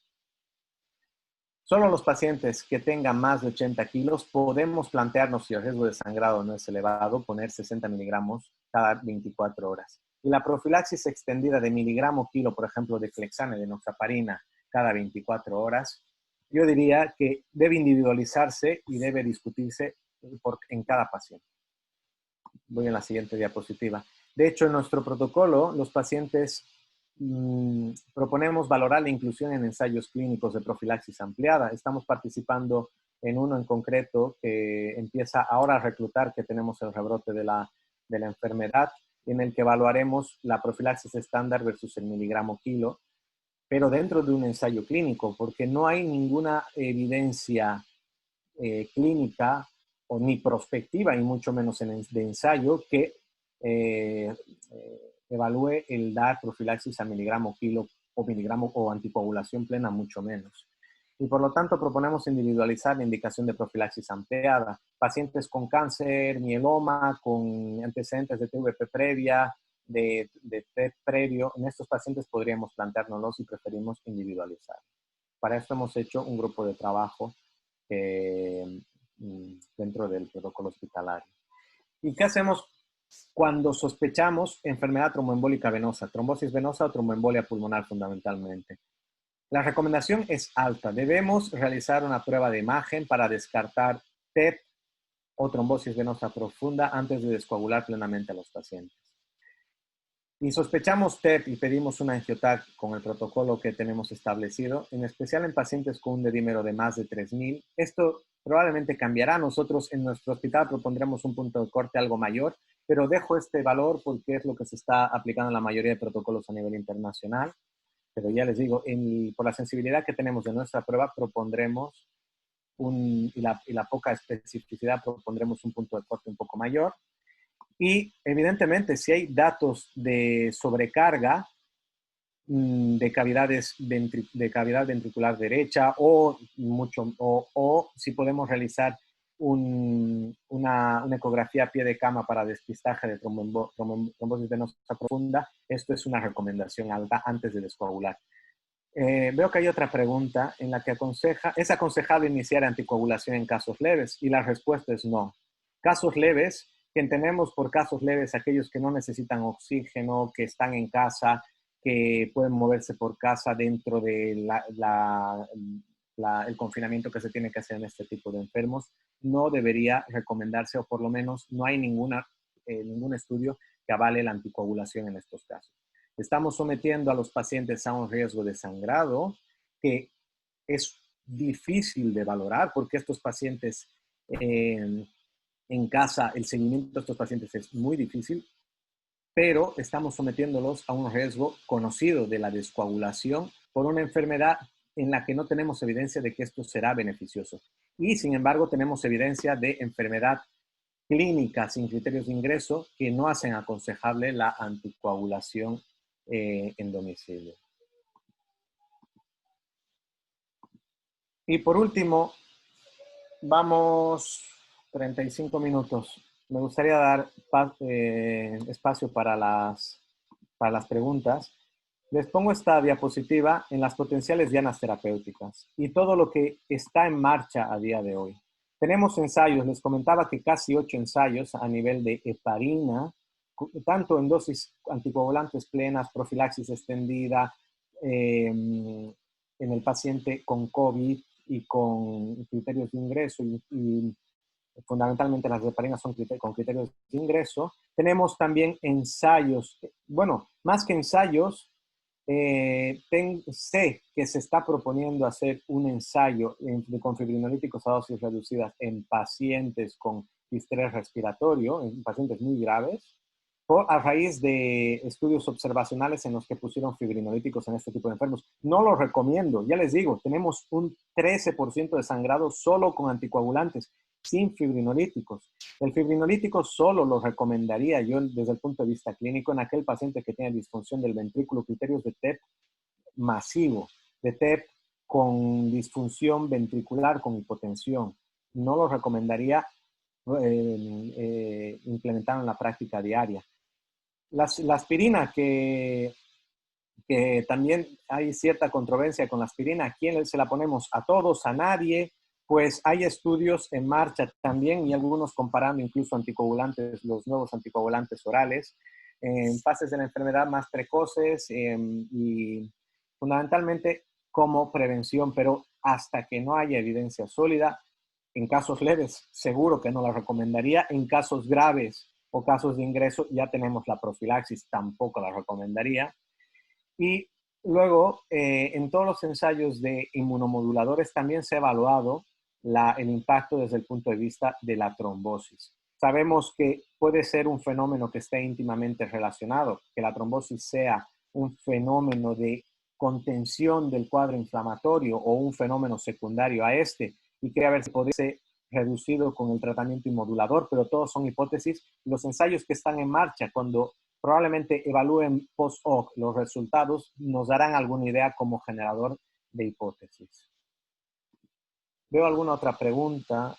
Speaker 2: Solo los pacientes que tengan más de 80 kilos podemos plantearnos, si el riesgo de sangrado no es elevado, poner 60 miligramos cada 24 horas. y la profilaxis extendida de miligramo kilo, por ejemplo, de Clexane, de enoxaparina, cada 24 horas, yo diría que debe individualizarse y debe discutirse en cada paciente. Voy a la siguiente diapositiva. De hecho, en nuestro protocolo, los pacientes proponemos valorar la inclusión en ensayos clínicos de profilaxis ampliada. Estamos participando en uno en concreto que empieza ahora a reclutar, que tenemos el rebrote de la enfermedad, en el que evaluaremos la profilaxis estándar versus el miligramo kilo, pero dentro de un ensayo clínico, porque no hay ninguna evidencia clínica o ni prospectiva, y mucho menos de ensayo, que evalúe el dar profilaxis a miligramo kilo o anticoagulación plena, mucho menos. Y por lo tanto proponemos individualizar la indicación de profilaxis ampliada. Pacientes con cáncer, mieloma, con antecedentes de TVP previa, de TEP previo, en estos pacientes podríamos planteárnoslos y preferimos individualizar. Para esto hemos hecho un grupo de trabajo dentro del protocolo hospitalario. ¿Y qué hacemos cuando sospechamos enfermedad tromboembólica venosa, trombosis venosa o tromboembolia pulmonar fundamentalmente? La recomendación es alta. Debemos realizar una prueba de imagen para descartar TEP o trombosis venosa profunda antes de descoagular plenamente a los pacientes. Y sospechamos TEP y pedimos una angioTAC con el protocolo que tenemos establecido, en especial en pacientes con un dedímero de más de 3000. Esto probablemente cambiará. Nosotros en nuestro hospital propondremos un punto de corte algo mayor, pero dejo este valor porque es lo que se está aplicando en la mayoría de protocolos a nivel internacional. Pero ya les digo, por la sensibilidad que tenemos de nuestra prueba, propondremos y la poca especificidad, propondremos un punto de corte un poco mayor. Y evidentemente, si hay datos de sobrecarga de cavidad ventricular derecha o si podemos realizar una ecografía a pie de cama para despistaje de trombosis venosa profunda, esto es una recomendación alta antes de descoagular. Veo que hay otra pregunta en la que ¿es aconsejable iniciar anticoagulación en casos leves? Y la respuesta es no. Casos leves, que entendemos por casos leves aquellos que no necesitan oxígeno, que están en casa, que pueden moverse por casa dentro de el confinamiento que se tiene que hacer en este tipo de enfermos, no debería recomendarse, o por lo menos no hay ningún estudio que avale la anticoagulación en estos casos. Estamos sometiendo a los pacientes a un riesgo de sangrado que es difícil de valorar porque estos pacientes en casa, el seguimiento de estos pacientes es muy difícil, pero estamos sometiéndolos a un riesgo conocido de la descoagulación por una enfermedad en la que no tenemos evidencia de que esto será beneficioso. Y sin embargo tenemos evidencia de enfermedad clínica sin criterios de ingreso que no hacen aconsejable la anticoagulación en domicilio. Y por último, vamos 35 minutos. Me gustaría dar espacio para las preguntas. Les pongo esta diapositiva en las potenciales dianas terapéuticas y todo lo que está en marcha a día de hoy. Tenemos ensayos, les comentaba que casi 8 ensayos a nivel de heparina, tanto en dosis anticoagulantes plenas, profilaxis extendida, en el paciente con COVID y con criterios de ingreso y fundamentalmente las heparinas son con criterios de ingreso. Tenemos también ensayos, bueno, más que ensayos, sé que se está proponiendo hacer un ensayo con fibrinolíticos a dosis reducidas en pacientes con distrés respiratorio, en pacientes muy graves, a raíz de estudios observacionales en los que pusieron fibrinolíticos en este tipo de enfermos. No lo recomiendo, ya les digo, tenemos un 13% de sangrado solo con anticoagulantes, sin fibrinolíticos. El fibrinolítico solo lo recomendaría yo desde el punto de vista clínico en aquel paciente que tiene disfunción del ventrículo, criterios de TEP masivo, de TEP con disfunción ventricular, con hipotensión. No lo recomendaría implementar en la práctica diaria. La aspirina, que también hay cierta controversia con la aspirina, ¿a quién se la ponemos? ¿A todos? ¿A nadie? Pues hay estudios en marcha también y algunos comparando incluso anticoagulantes, los nuevos anticoagulantes orales. en fases de la enfermedad más precoces y fundamentalmente como prevención, pero hasta que no haya evidencia sólida, en casos leves seguro que no la recomendaría, en casos graves o casos de ingreso ya tenemos la profilaxis, tampoco la recomendaría. Y luego, en todos los ensayos de inmunomoduladores también se ha evaluado el impacto desde el punto de vista de la trombosis. Sabemos que puede ser un fenómeno que esté íntimamente relacionado, que la trombosis sea un fenómeno de contención del cuadro inflamatorio o un fenómeno secundario a este, y que a ver si podría ser reducido con el tratamiento inmunomodulador, pero todos son hipótesis. Los ensayos que están en marcha, cuando probablemente evalúen post-hoc los resultados, nos darán alguna idea como generador de hipótesis. ¿Veo alguna otra pregunta?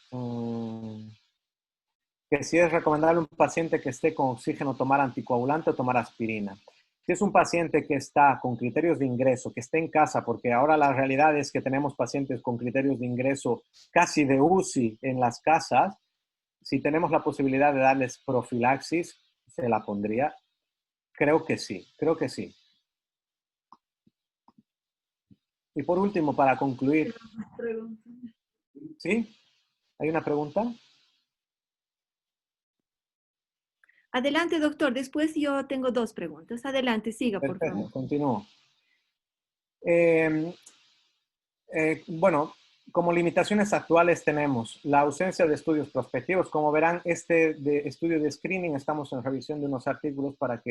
Speaker 2: Que si es recomendable a un paciente que esté con oxígeno tomar anticoagulante o tomar aspirina. Si es un paciente que está con criterios de ingreso, que esté en casa, porque ahora la realidad es que tenemos pacientes con criterios de ingreso casi de UCI en las casas, si tenemos la posibilidad de darles profilaxis, se la pondría. Creo que sí, creo que sí. Y por último, para concluir, ¿sí? ¿Hay una pregunta?
Speaker 1: Adelante, doctor. Después yo tengo dos preguntas. Adelante, siga, por
Speaker 2: Perfecto,
Speaker 1: favor.
Speaker 2: continúo. Bueno, como limitaciones actuales tenemos la ausencia de estudios prospectivos. Como verán, estudio de screening, estamos en revisión de unos artículos para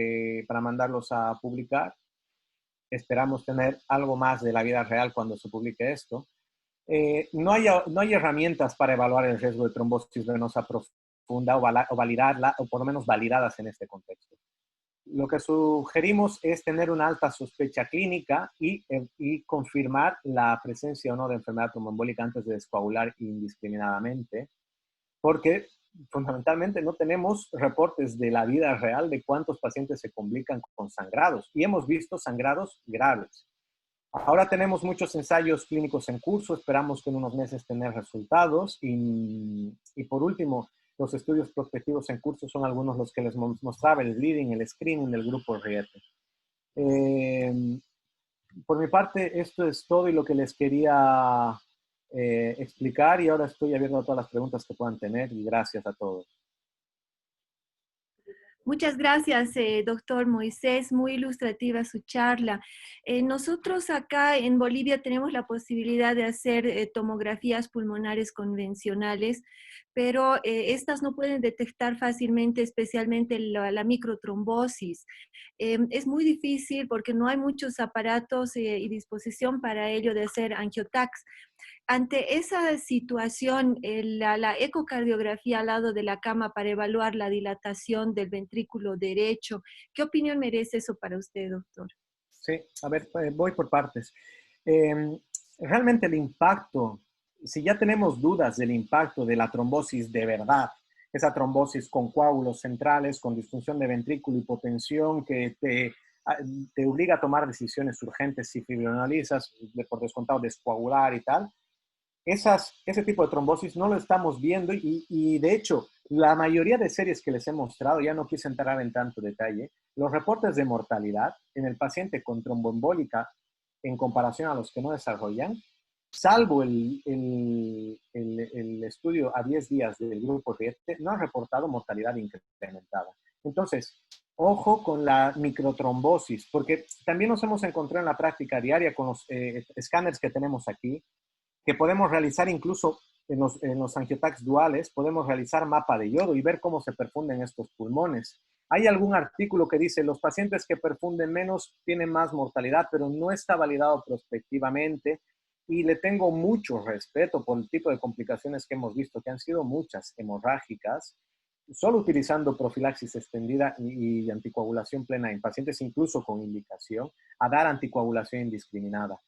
Speaker 2: mandarlos a publicar. Esperamos tener algo más de la vida real cuando se publique esto. No hay herramientas para evaluar el riesgo de trombosis venosa profunda o validarla, o por lo menos validadas en este contexto. Lo que sugerimos es tener una alta sospecha clínica y confirmar la presencia o no de enfermedad tromboembólica antes de descoagular indiscriminadamente, porque fundamentalmente no tenemos reportes de la vida real de cuántos pacientes se complican con sangrados, y hemos visto sangrados graves. Ahora tenemos muchos ensayos clínicos en curso, esperamos que en unos meses tener resultados y por último, los estudios prospectivos en curso son algunos los que les mostraba, el bleeding, el screening del grupo Riete. Por mi parte, esto es todo y lo que les quería explicar, y ahora estoy abierto a todas las preguntas que puedan tener, y gracias a todos.
Speaker 1: Muchas gracias, doctor Moisés. Muy ilustrativa su charla. Nosotros acá en Bolivia tenemos la posibilidad de hacer tomografías pulmonares convencionales, pero estas no pueden detectar fácilmente, especialmente la microtrombosis. Es muy difícil porque no hay muchos aparatos y disposición para ello de hacer angiotax. Ante esa situación, la ecocardiografía al lado de la cama para evaluar la dilatación del ventrículo derecho, ¿qué opinión merece eso para usted, doctor?
Speaker 2: Sí, a ver, voy por partes. Eh, Realmente el impacto, si ya tenemos dudas del impacto de la trombosis de verdad, esa trombosis con coágulos centrales, con disfunción de ventrículo, hipotensión, que te obliga a tomar decisiones urgentes si fibrinolizas, por descontado descoagular y tal, ese tipo de trombosis no lo estamos viendo y de hecho la mayoría de series que les he mostrado, ya no quise entrar en tanto detalle, los reportes de mortalidad en el paciente con tromboembólica en comparación a los que no desarrollan, salvo el estudio a 10 días del grupo Riete, no ha reportado mortalidad incrementada. Entonces, ojo con la microtrombosis, porque también nos hemos encontrado en la práctica diaria con los escáneres que tenemos aquí, que podemos realizar incluso en los angiotax duales, podemos realizar mapa de yodo y ver cómo se perfunden estos pulmones. Hay algún artículo que dice los pacientes que perfunden menos tienen más mortalidad, pero no está validado prospectivamente, y le tengo mucho respeto por el tipo de complicaciones que hemos visto, que han sido muchas hemorrágicas, solo utilizando profilaxis extendida y anticoagulación plena en pacientes incluso con indicación, a dar anticoagulación indiscriminada.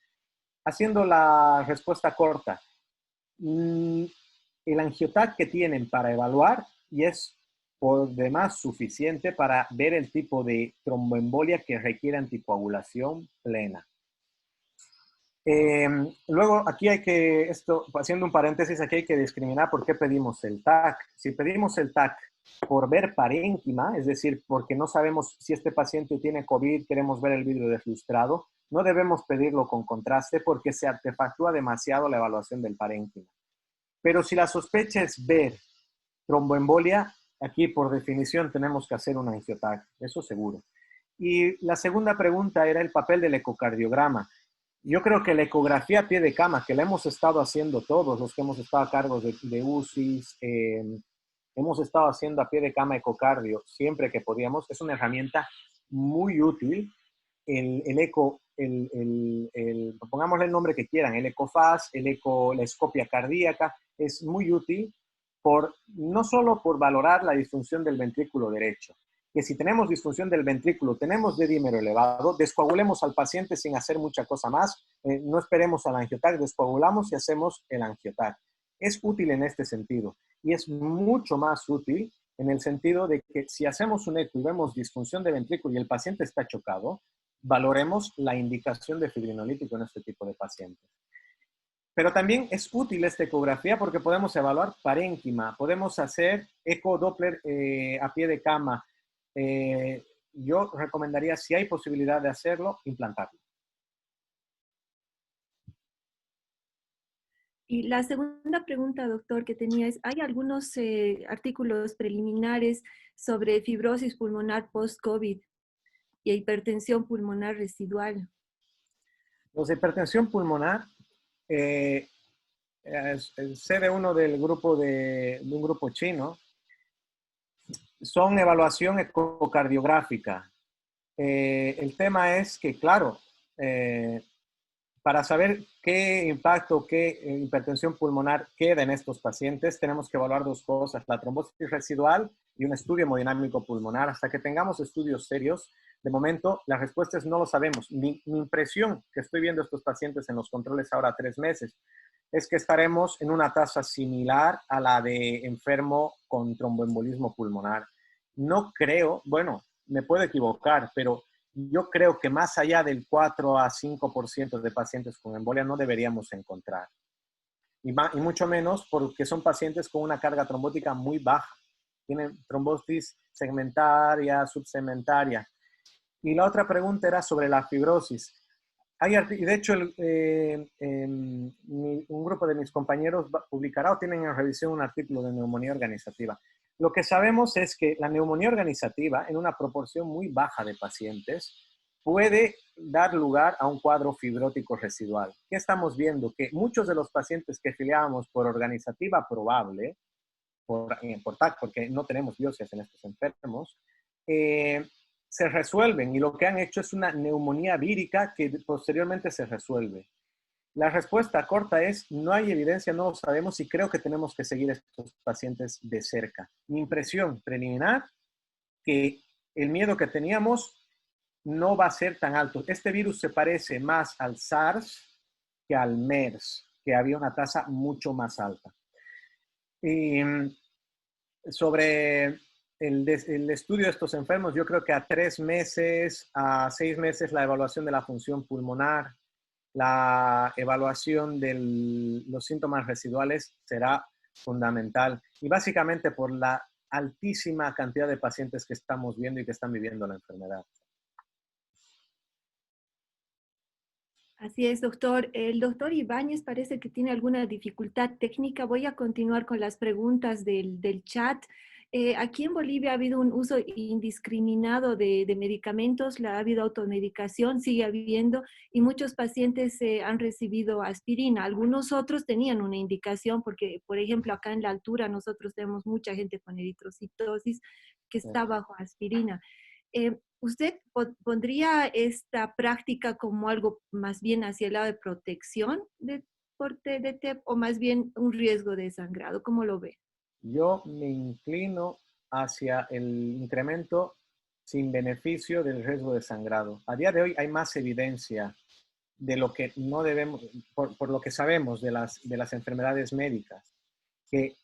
Speaker 2: Haciendo la respuesta corta, el angiotac que tienen para evaluar y es por demás suficiente para ver el tipo de tromboembolia que requiere anticoagulación plena. Luego, aquí hay que, haciendo un paréntesis, aquí hay que discriminar por qué pedimos el TAC. Si pedimos el TAC por ver parénquima, es decir, porque no sabemos si este paciente tiene COVID, queremos ver el vidrio deflustrado, no debemos pedirlo con contraste porque se artefactúa demasiado la evaluación del parénquima. Pero si la sospecha es ver tromboembolia, aquí por definición tenemos que hacer un angioTAC, eso seguro. Y la segunda pregunta era el papel del ecocardiograma. Yo creo que la ecografía a pie de cama, que la hemos estado haciendo todos los que hemos estado a cargo de UCIs, hemos estado haciendo a pie de cama ecocardio siempre que podíamos, es una herramienta muy útil. El eco, pongámosle el nombre que quieran, el EcoFAS, la escopia cardíaca, es muy útil no solo por valorar la disfunción del ventrículo derecho, que si tenemos disfunción del ventrículo, tenemos D-dímero elevado, descoagulemos al paciente sin hacer mucha cosa más, no esperemos al angioTAC, descoagulamos y hacemos el angioTAC. Es útil en este sentido y es mucho más útil en el sentido de que si hacemos un eco y vemos disfunción de ventrículo y el paciente está chocado, valoremos la indicación de fibrinolítico en este tipo de pacientes. Pero también es útil esta ecografía porque podemos evaluar parénquima, podemos hacer eco Doppler a pie de cama. Yo recomendaría, si hay posibilidad de hacerlo, implantarlo.
Speaker 1: Y la segunda pregunta, doctor, que tenía es, ¿hay algunos artículos preliminares sobre fibrosis pulmonar post-COVID y hipertensión pulmonar residual?
Speaker 2: Los de hipertensión pulmonar, sé de uno del grupo de un grupo chino, son evaluación ecocardiográfica. El tema es que, claro, para saber qué impacto, qué hipertensión pulmonar queda en estos pacientes, tenemos que evaluar dos cosas, la trombosis residual y un estudio hemodinámico pulmonar. Hasta que tengamos estudios serios, de momento, las respuestas no lo sabemos. Mi impresión que estoy viendo estos pacientes en los controles ahora 3 meses es que estaremos en una tasa similar a la de enfermo con tromboembolismo pulmonar. No creo, bueno, me puedo equivocar, pero yo creo que más allá del 4 a 5% de pacientes con embolia no deberíamos encontrar. Y mucho menos porque son pacientes con una carga trombótica muy baja. Tienen trombosis segmentaria, subsegmentaria. Y la otra pregunta era sobre la fibrosis. Y de hecho, un grupo de mis compañeros publicará o tienen en revisión un artículo de neumonía organizativa. Lo que sabemos es que la neumonía organizativa, en una proporción muy baja de pacientes, puede dar lugar a un cuadro fibrótico residual. ¿Qué estamos viendo? Que muchos de los pacientes que filiábamos por organizativa probable, por TAC, porque no tenemos biopsias en estos enfermos, se resuelven y lo que han hecho es una neumonía vírica que posteriormente se resuelve. La respuesta corta es, no hay evidencia, no lo sabemos y creo que tenemos que seguir a estos pacientes de cerca. Mi impresión preliminar, que el miedo que teníamos no va a ser tan alto. Este virus se parece más al SARS que al MERS, que había una tasa mucho más alta. Y sobre el estudio de estos enfermos, yo creo que a 3 meses, a 6 meses, la evaluación de la función pulmonar, la evaluación de los síntomas residuales será fundamental. Y básicamente por la altísima cantidad de pacientes que estamos viendo y que están viviendo la enfermedad.
Speaker 1: Así es, doctor. El doctor Ibáñez parece que tiene alguna dificultad técnica. Voy a continuar con las preguntas del chat. Aquí en Bolivia ha habido un uso indiscriminado de medicamentos, ha habido automedicación, sigue habiendo, y muchos pacientes han recibido aspirina. Algunos otros tenían una indicación, porque, por ejemplo, acá en la altura nosotros tenemos mucha gente con eritrocitosis que está bajo aspirina. ¿Usted pondría esta práctica como algo más bien hacia el lado de protección de TEP o más bien un riesgo de sangrado? ¿Cómo lo ve?
Speaker 2: Yo me inclino hacia el incremento sin beneficio del riesgo de sangrado. A día de hoy hay más evidencia de lo que no debemos, por lo que sabemos de las enfermedades médicas, que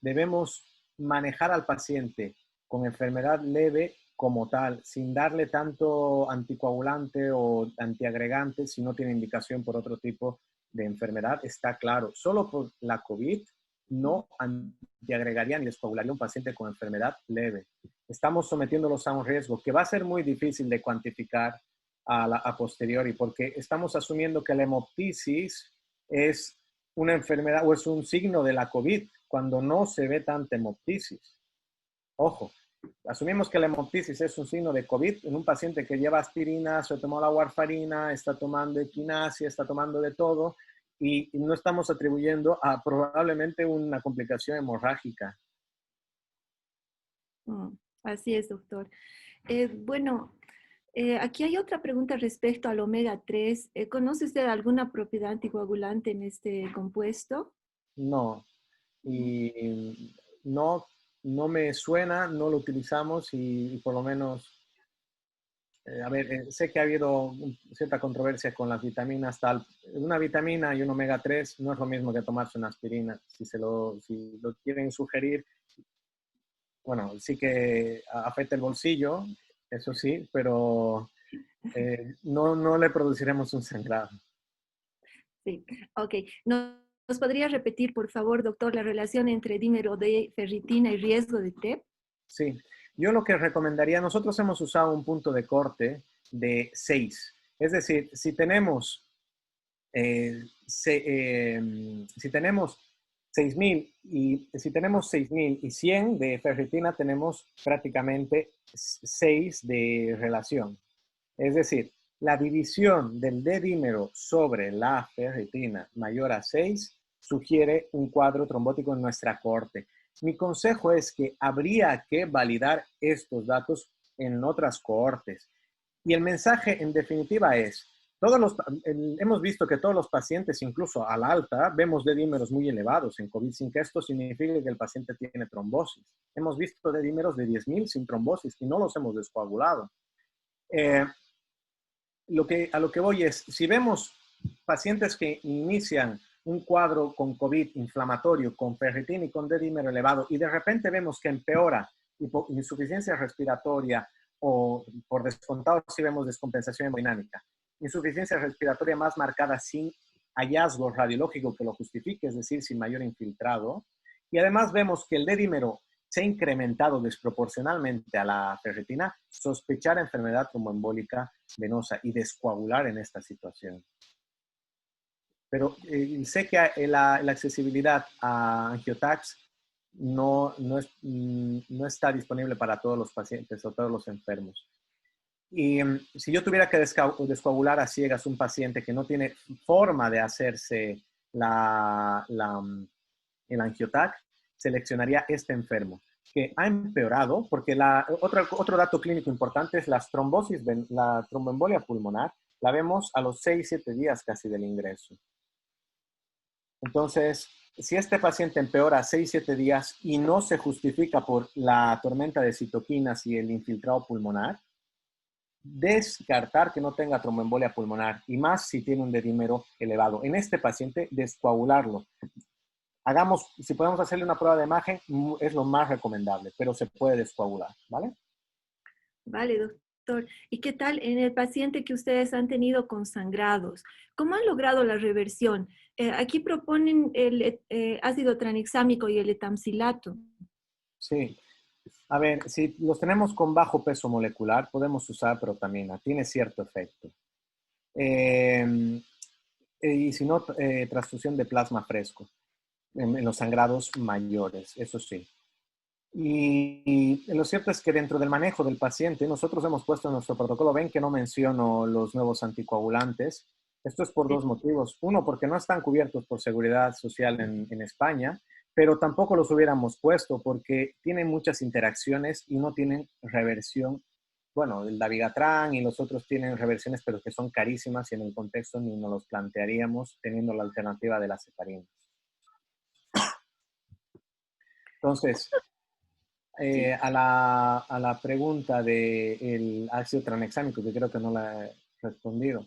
Speaker 2: debemos manejar al paciente con enfermedad leve como tal, sin darle tanto anticoagulante o antiagregante, si no tiene indicación por otro tipo de enfermedad, está claro. Solo por la COVID no antiagregaría ni descoagularía a un paciente con enfermedad leve. Estamos sometiéndolos a un riesgo que va a ser muy difícil de cuantificar a posteriori, porque estamos asumiendo que la hemoptisis es una enfermedad o es un signo de la COVID, cuando no se ve tanta hemoptisis. Ojo, asumimos que la hemoptisis es un signo de COVID en un paciente que lleva aspirina, se tomó la warfarina, está tomando equinacia, está tomando de todo, y no estamos atribuyendo a probablemente una complicación hemorrágica.
Speaker 1: Mm, así es, doctor. Bueno, aquí hay otra pregunta respecto al omega 3. ¿Conoce usted alguna propiedad anticoagulante en este compuesto?
Speaker 2: No, y no, no me suena, no lo utilizamos y por lo menos, a ver, sé que ha habido cierta controversia con las vitaminas, tal. Una vitamina y un omega 3 no es lo mismo que tomarse una aspirina. Si lo quieren sugerir, bueno, sí que afecta el bolsillo, eso sí, pero no le produciremos un sangrado.
Speaker 1: Sí, ok. ¿Nos podría repetir, por favor, doctor, la relación entre dímero de ferritina y riesgo de TEP?
Speaker 2: Sí, yo lo que recomendaría, nosotros hemos usado un punto de corte de 6. Es decir, si tenemos 6.000 y si tenemos 6.100 de ferritina, tenemos prácticamente 6 de relación. Es decir, la división del D-dímero sobre la ferritina mayor a 6 sugiere un cuadro trombótico en nuestra cohorte. Mi consejo es que habría que validar estos datos en otras cohortes. Y el mensaje en definitiva es, hemos visto que todos los pacientes, incluso al alta, vemos D-dímeros muy elevados en COVID, sin que esto signifique que el paciente tiene trombosis. Hemos visto D-dímeros de 10.000 sin trombosis y no los hemos descoagulado. A lo que voy es, si vemos pacientes que inician un cuadro con COVID inflamatorio, con ferritina y con D-dímero elevado, y de repente vemos que empeora insuficiencia respiratoria o, por descontado, si vemos descompensación hemodinámica, insuficiencia respiratoria más marcada sin hallazgo radiológico que lo justifique, es decir, sin mayor infiltrado, y además vemos que el D-dímero se ha incrementado desproporcionalmente a la ferritina, sospechar enfermedad tromboembólica venosa y descoagular en esta situación. Pero sé que la accesibilidad a Angiotax no está disponible para todos los pacientes o todos los enfermos. Y si yo tuviera que descoagular a ciegas un paciente que no tiene forma de hacerse el Angiotax, seleccionaría este enfermo, que ha empeorado, porque otro dato clínico importante es las trombosis, la tromboembolia pulmonar, la vemos a los 6-7 días casi del ingreso. Entonces, si este paciente empeora 6-7 días y no se justifica por la tormenta de citoquinas y el infiltrado pulmonar, descartar que no tenga tromboembolia pulmonar, y más si tiene un D-dímero elevado. En este paciente, descoagularlo. Si podemos hacerle una prueba de imagen, es lo más recomendable, pero se puede descoagular, ¿vale?
Speaker 1: Vale, doctor. ¿Y qué tal en el paciente que ustedes han tenido con sangrados? ¿Cómo han logrado la reversión? Aquí proponen el ácido tranexámico y el etamcilato.
Speaker 2: Sí. A ver, si los tenemos con bajo peso molecular, podemos usar protamina, tiene cierto efecto. Y si no, transfusión de plasma fresco en los sangrados mayores, eso sí. Y lo cierto es que dentro del manejo del paciente, nosotros hemos puesto en nuestro protocolo, ven que no menciono los nuevos anticoagulantes. Esto es por dos motivos. Uno, porque no están cubiertos por seguridad social en España, pero tampoco los hubiéramos puesto porque tienen muchas interacciones y no tienen reversión. Bueno, el dabigatran y los otros tienen reversiones, pero que son carísimas y en el contexto ni nos los plantearíamos teniendo la alternativa de las heparinas. Entonces, a la pregunta del ácido tranexámico, que creo que no la he respondido.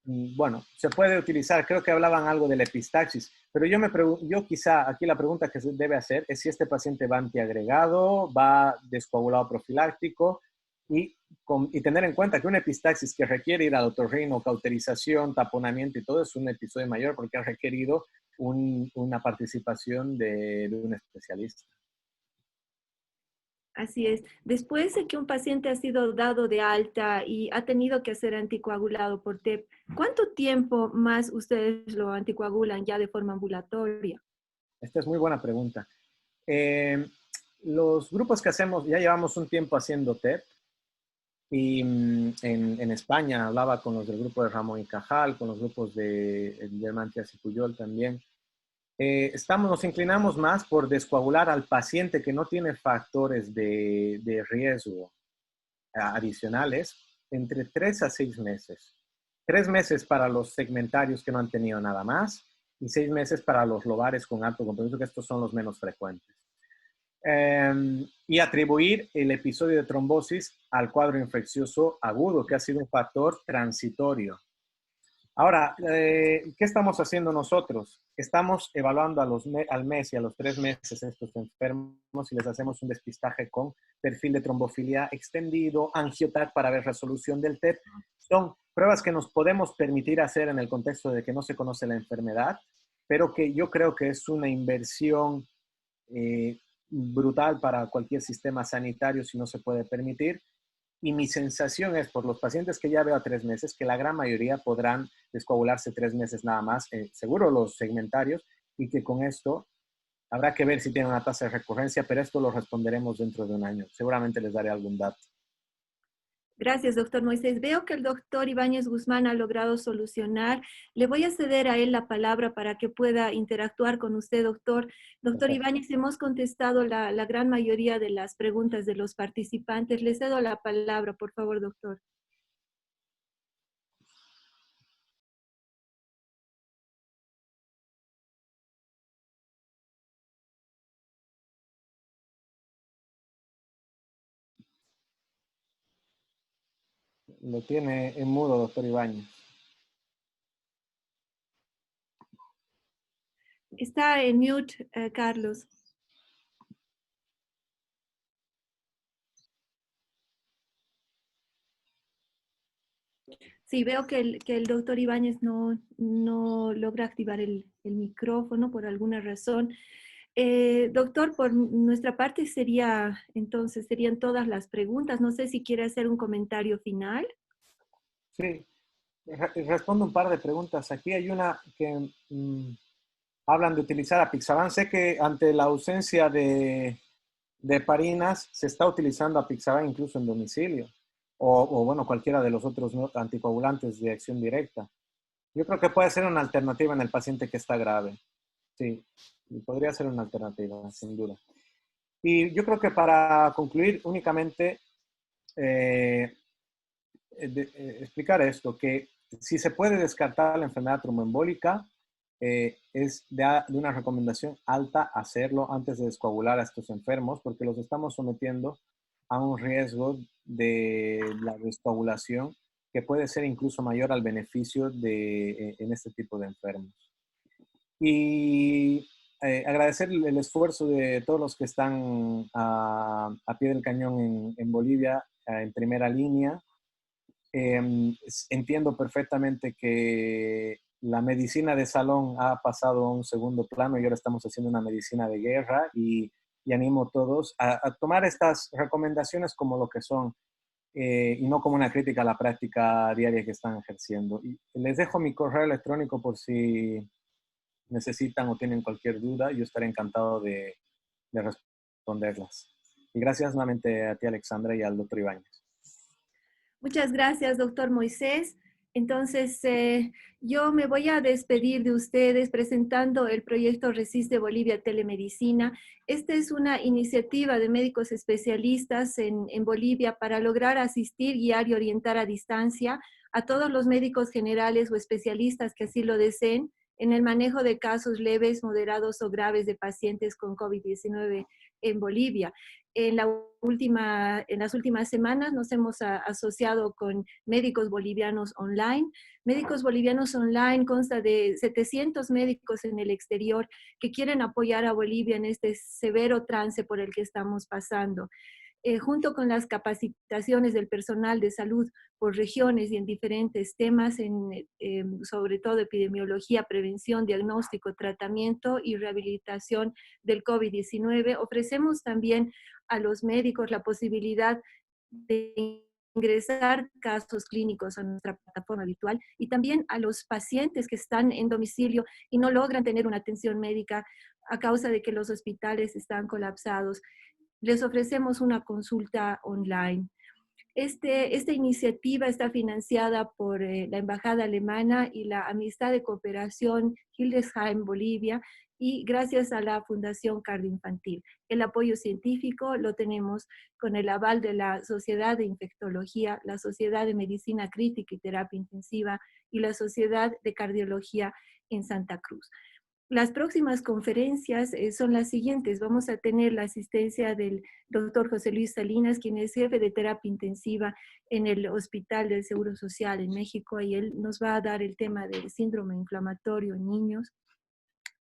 Speaker 2: Bueno, se puede utilizar, creo que hablaban algo de la epistaxis, pero yo quizá aquí la pregunta que se debe hacer es si este paciente va antiagregado, va descoagulado profiláctico y tener en cuenta que una epistaxis que requiere ir al otorrino, cauterización, taponamiento y todo es un episodio mayor porque ha requerido una participación de un especialista.
Speaker 1: Así es. Después de que un paciente ha sido dado de alta y ha tenido que ser anticoagulado por TEP, ¿cuánto tiempo más ustedes lo anticoagulan ya de forma ambulatoria?
Speaker 2: Esta es muy buena pregunta. Eh, los grupos que hacemos, ya llevamos un tiempo haciendo TEP y en España hablaba con los del grupo de Ramón y Cajal, con los grupos de Mantias y Puyol también. Nos inclinamos más por descoagular al paciente que no tiene factores de riesgo adicionales entre 3 a 6 meses. 3 meses para los segmentarios que no han tenido nada más y 6 meses para los lobares con alto compromiso, que estos son los menos frecuentes. Y atribuir el episodio de trombosis al cuadro infeccioso agudo, que ha sido un factor transitorio. Ahora, ¿qué estamos haciendo nosotros? Estamos evaluando al mes y a los 3 meses estos enfermos y les hacemos un despistaje con perfil de trombofilia extendido, angiotac para ver resolución del TEP. Son pruebas que nos podemos permitir hacer en el contexto de que no se conoce la enfermedad, pero que yo creo que es una inversión brutal para cualquier sistema sanitario si no se puede permitir. Y mi sensación es, por los pacientes que ya veo a 3 meses, que la gran mayoría podrán descoagularse 3 meses nada más, seguro los segmentarios, y que con esto habrá que ver si tienen una tasa de recurrencia, pero esto lo responderemos dentro de un año. Seguramente les daré algún dato.
Speaker 1: Gracias, doctor Moisés. Veo que el doctor Ibáñez Guzmán ha logrado solucionar. Le voy a ceder a él la palabra para que pueda interactuar con usted, doctor. Doctor
Speaker 2: Perfecto.
Speaker 1: Ibáñez, hemos contestado la gran mayoría de las preguntas de los participantes. Le cedo la palabra, por favor, doctor.
Speaker 2: Lo tiene en mudo, doctor Ibáñez.
Speaker 1: Está en mute, Carlos. Sí, veo que el doctor Ibáñez no logra activar el micrófono por alguna razón. Doctor, por nuestra parte serían todas las preguntas. No sé si quiere hacer un comentario final.
Speaker 2: Sí, respondo un par de preguntas. Aquí hay una que hablan de utilizar apixaban. Sé que ante la ausencia de heparinas se está utilizando apixaban incluso en domicilio o bueno, cualquiera de los otros anticoagulantes de acción directa. Yo creo que puede ser una alternativa en el paciente que está grave. Sí, podría ser una alternativa, sin duda. Y yo creo que para concluir únicamente explicar esto, que si se puede descartar la enfermedad tromboembólica, es de una recomendación alta hacerlo antes de descoagular a estos enfermos, porque los estamos sometiendo a un riesgo de la descoagulación que puede ser incluso mayor al beneficio en este tipo de enfermos. Y agradecer el esfuerzo de todos los que están a pie del cañón en Bolivia, en primera línea. Entiendo perfectamente que la medicina de salón ha pasado a un segundo plano y ahora estamos haciendo una medicina de guerra y animo a todos a tomar estas recomendaciones como lo que son y no como una crítica a la práctica diaria que están ejerciendo. Y les dejo mi correo electrónico por si necesitan o tienen cualquier duda. Yo estaré encantado de responderlas. Y gracias nuevamente a ti, Alexandra, y al doctor Ibáñez.
Speaker 1: Muchas gracias, doctor Moisés. Entonces, yo me voy a despedir de ustedes presentando el proyecto Resiste Bolivia Telemedicina. Esta es una iniciativa de médicos especialistas en Bolivia para lograr asistir, guiar y orientar a distancia a todos los médicos generales o especialistas que así lo deseen en el manejo de casos leves, moderados o graves de pacientes con COVID-19 en Bolivia. En las últimas semanas nos hemos asociado con Médicos Bolivianos Online. Médicos Bolivianos Online consta de 700 médicos en el exterior que quieren apoyar a Bolivia en este severo trance por el que estamos pasando. junto con las capacitaciones del personal de salud por regiones y en diferentes temas, sobre todo epidemiología, prevención, diagnóstico, tratamiento y rehabilitación del COVID-19. Ofrecemos también a los médicos la posibilidad de ingresar casos clínicos a nuestra plataforma habitual y también a los pacientes que están en domicilio y no logran tener una atención médica a causa de que los hospitales están colapsados. Les ofrecemos una consulta online. Esta iniciativa está financiada por la Embajada Alemana y la Amistad de Cooperación Hildesheim Bolivia y gracias a la Fundación Cardioinfantil. El apoyo científico lo tenemos con el aval de la Sociedad de Infectología, la Sociedad de Medicina Crítica y Terapia Intensiva y la Sociedad de Cardiología en Santa Cruz. Las próximas conferencias son las siguientes. Vamos a tener la asistencia del doctor José Luis Salinas, quien es jefe de terapia intensiva en el Hospital del Seguro Social en México, y él nos va a dar el tema del síndrome inflamatorio en niños.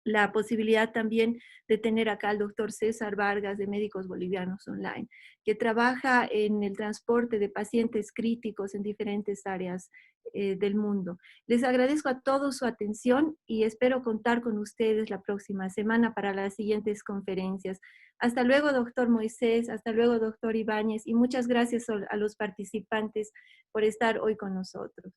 Speaker 1: La posibilidad también de tener acá al doctor César Vargas de Médicos Bolivianos Online, que trabaja en el transporte de pacientes críticos en diferentes áreas del mundo. Les agradezco a todos su atención y espero contar con ustedes la próxima semana para las siguientes conferencias. Hasta luego, doctor Moisés, hasta luego, doctor Ibáñez, y muchas gracias a los participantes por estar hoy con nosotros.